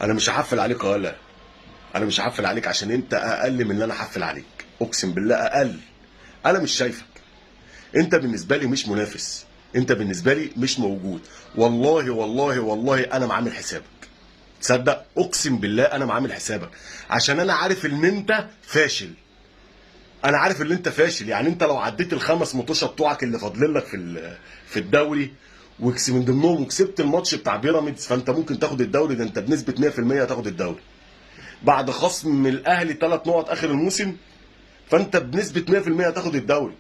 انا مش هحفل عليك ولا. انا مش هحفل عليك عشان انت اقل من اللي انا هحفل عليك. اقسم بالله اقل. انا مش شايفك. انت بالنسبه لي مش منافس. انت بالنسبه لي مش موجود. والله والله والله انا معامل حسابك. تصدق اقسم بالله انا معامل حسابك عشان انا عارف ان انت فاشل. انا عارف ان انت فاشل. يعني انت لو عديت الخمس مطوشه بتوعك اللي فاضلين لك في الدوري من ضمنهم وكسبت الماتش بتاع بيراميدز، فانت ممكن تاخد الدوري. ده انت بنسبه 100% هتاخد الدوري بعد خصم من الاهلي 3 نقط اخر الموسم. فانت بنسبه 100% هتاخد الدوري.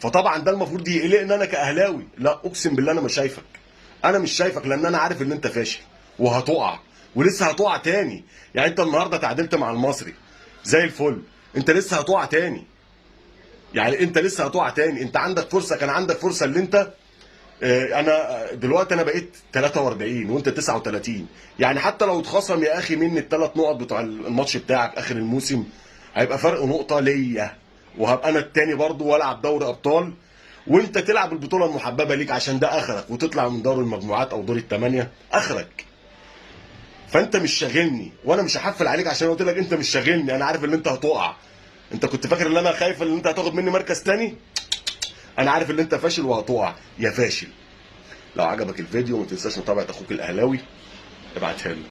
فطبعا ده المفروض يقلقني انا كاهلاوي. لا اقسم بالله انا مش شايفك. انا مش شايفك لان انا عارف ان انت فاشل وهتقع ولسه هتقع تاني. يعني انت النهارده تعادلت مع المصري زي الفل، انت لسه هتقع تاني. يعني انت لسه هتقع تاني. انت عندك فرصه، كان عندك فرصه اللي انت انا دلوقتي انا بقيت 43 وانت 39. يعني حتى لو اتخصم يا اخي مني ال3 نقط بتوع الماتش بتاعك اخر الموسم هيبقى فرق نقطه ليا، وهبقى انا التاني برضه والعب دوري ابطال وانت تلعب البطوله المحببه ليك عشان ده اخرك، وتطلع من دور المجموعات او دور الثمانيه اخرك. فانت مش شاغلني وانا مش هحفل عليك عشان قلت لك انت مش شاغلني. انا عارف ان انت هتقع. انت كنت فاكر ان انا خايف ان انت هتاخد مني مركز تاني؟ انا عارف ان انت فاشل وهتقع يا فاشل. لو عجبك الفيديو ما تنساش متابعه اخوك الاهلاوي. ابعتها له.